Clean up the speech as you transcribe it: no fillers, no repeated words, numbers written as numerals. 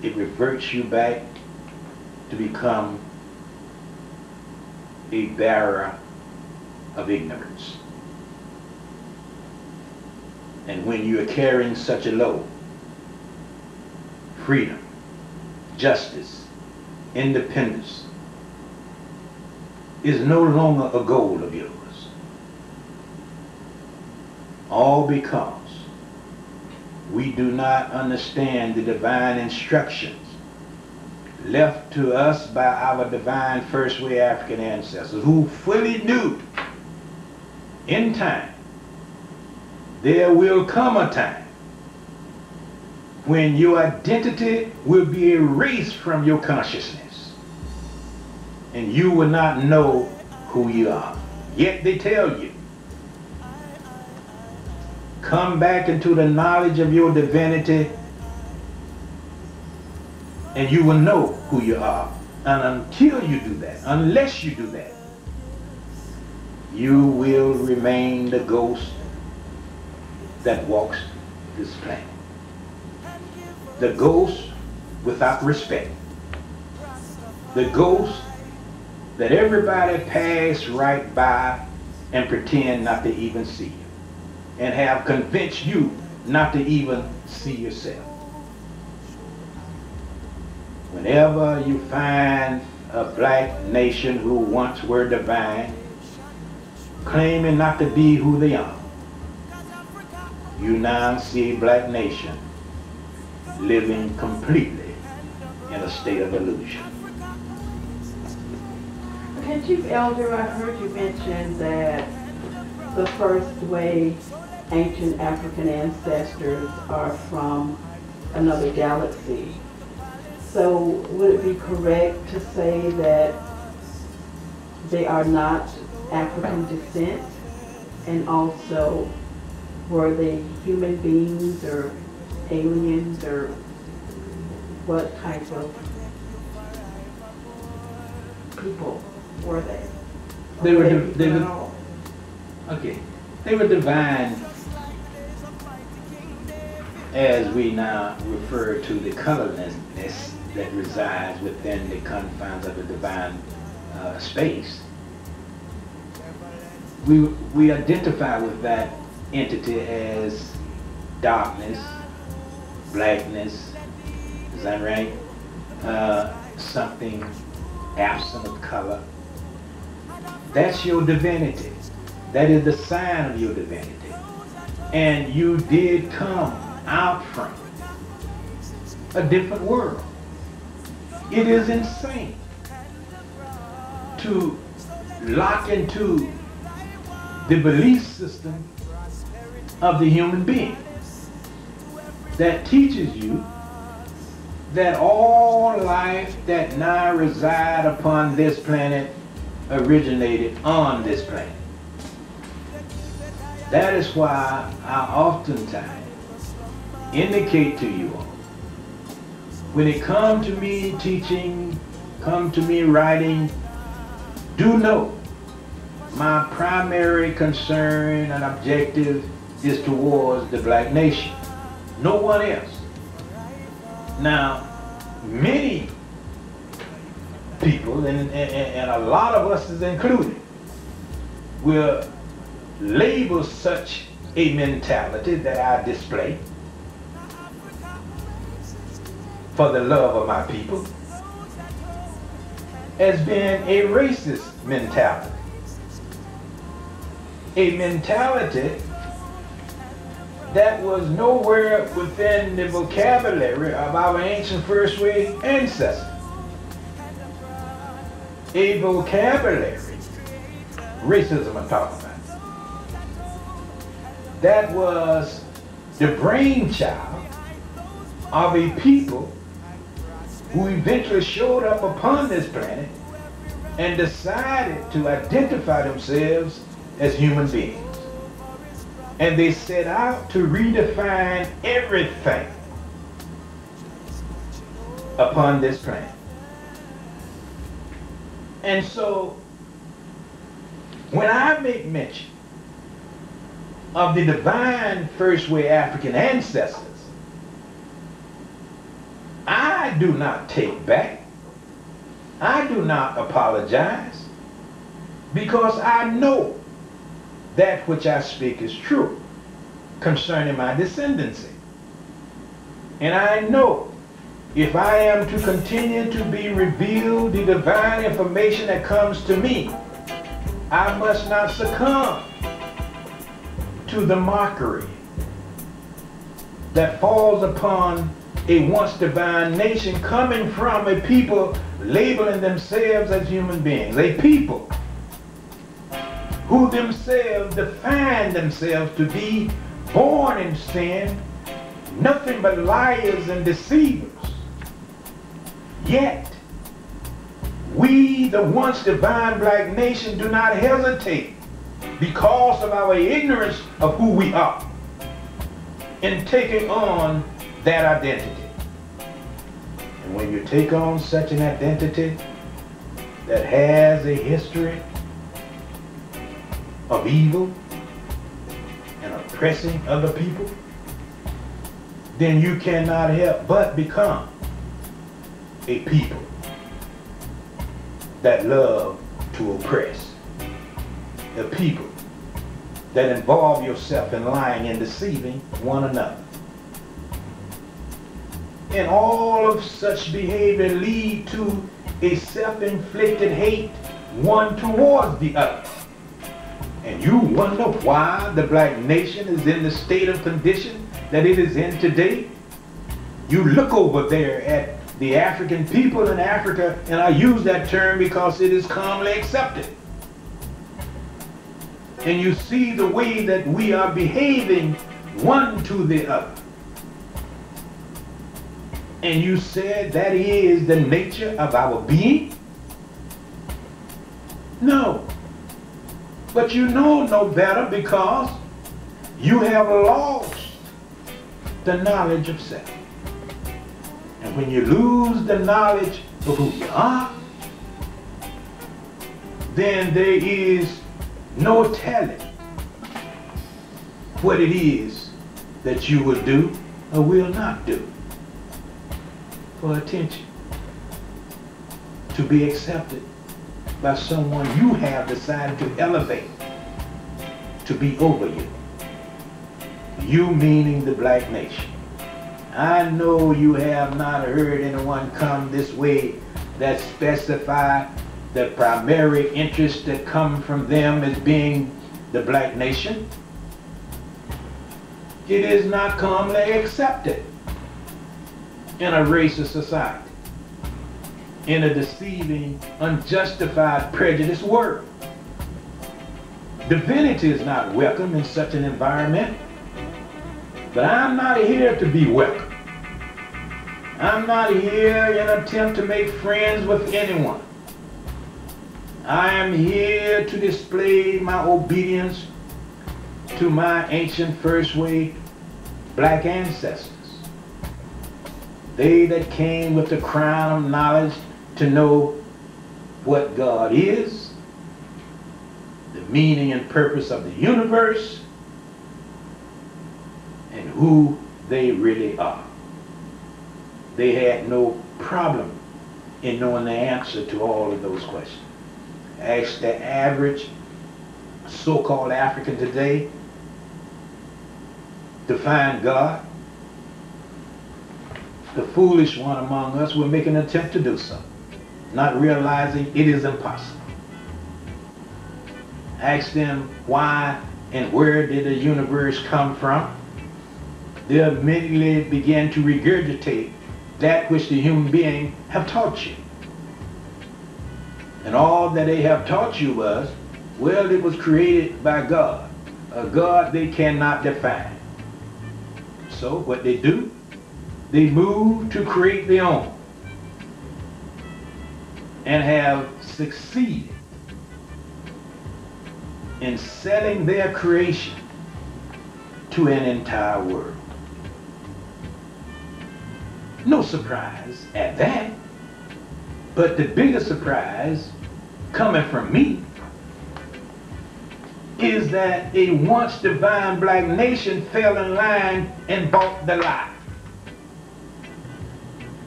it reverts you back to become a bearer of ignorance. And when you are carrying such a load, freedom, justice, independence is no longer a goal of yours. All because we do not understand the divine instructions left to us by our divine first way African ancestors, who fully knew in time there will come a time when your identity will be erased from your consciousness and you will not know who you are. Yet they tell you, come back into the knowledge of your divinity and you will know who you are. And until you do that, unless you do that, you will remain the ghost that walks this planet. The ghost without respect. The ghost that everybody pass right by and pretend not to even see you, and have convinced you not to even see yourself. Whenever you find a black nation who once were divine, claiming not to be who they are, you now see a black nation living completely in a state of illusion. Okay, Chief Elder, I heard you mention that the first way ancient African ancestors are from another galaxy. So would it be correct to say that they are not African descent? And also, were they human beings or aliens, or what type of people were they? They were divine, as we now refer to the colorlessness that resides within the confines of the divine space. We identify with that entity as darkness, blackness, is that right? Something absent of color. That's your divinity. That is the sign of your divinity. And you did come out from a different world. It is insane to lock into the belief system of the human being that teaches you that all life that now reside upon this planet originated on this planet. That is why I oftentimes indicate to you all, when it comes to me teaching, come to me writing, do know my primary concern and objective is towards the black nation. No one else. Now, many people, and a lot of us is included, will label such a mentality that I display for the love of my people as being a racist mentality. A mentality that was nowhere within the vocabulary of our ancient first wave ancestors. A vocabulary, racism I'm talking about, that was the brainchild of a people who eventually showed up upon this planet and decided to identify themselves as human beings. And they set out to redefine everything upon this planet. And so, when I make mention of the divine first way African ancestors, I I do not take back. I do not apologize, because I know that which I speak is true concerning my descendancy. And I know if I am to continue to be revealed the divine information that comes to me, I must not succumb to the mockery that falls upon a once divine nation coming from a people labeling themselves as human beings, a people who themselves define themselves to be born in sin, nothing but liars and deceivers. Yet, we, the once divine black nation, do not hesitate because of our ignorance of who we are in taking on that identity. And when you take on such an identity that has a history of evil and oppressing other people, then you cannot help but become a people that love to oppress, a people that involve yourself in lying and deceiving one another. And all of such behavior lead to a self-inflicted hate one towards the other. And you wonder why the black nation is in the state of condition that it is in today? You look over there at the African people in Africa, and I use that term because it is commonly accepted. And you see the way that we are behaving one to the other. And you said that is the nature of our being? No. But you know no better because you have lost the knowledge of self. And when you lose the knowledge of who you are, then there is no telling what it is that you will do or will not do for attention, to be accepted by someone you have decided to elevate to be over you. You meaning the black nation. I know you have not heard anyone come this way that specify the primary interest that come from them as being the black nation. It is not commonly accepted in a racist society, in a deceiving, unjustified, prejudiced world. Divinity is not welcome in such an environment. But I'm not here to be welcome. I'm not here in an attempt to make friends with anyone. I am here to display my obedience to my ancient first wave black ancestors. They that came with the crown of knowledge to know what God is, the meaning and purpose of the universe, and who they really are. They had no problem in knowing the answer to all of those questions. Ask the average so-called African today to find God. The foolish one among us will make an attempt to do so, not realizing it is impossible. Ask them why and where did the universe come from. They immediately begin to regurgitate that which the human being have taught you. And all that they have taught you was, well, it was created by God, a God they cannot define. So what they do, they move to create their own and have succeeded in selling their creation to an entire world. No surprise at that, but the biggest surprise coming from me is that a once divine black nation fell in line and bought the lie.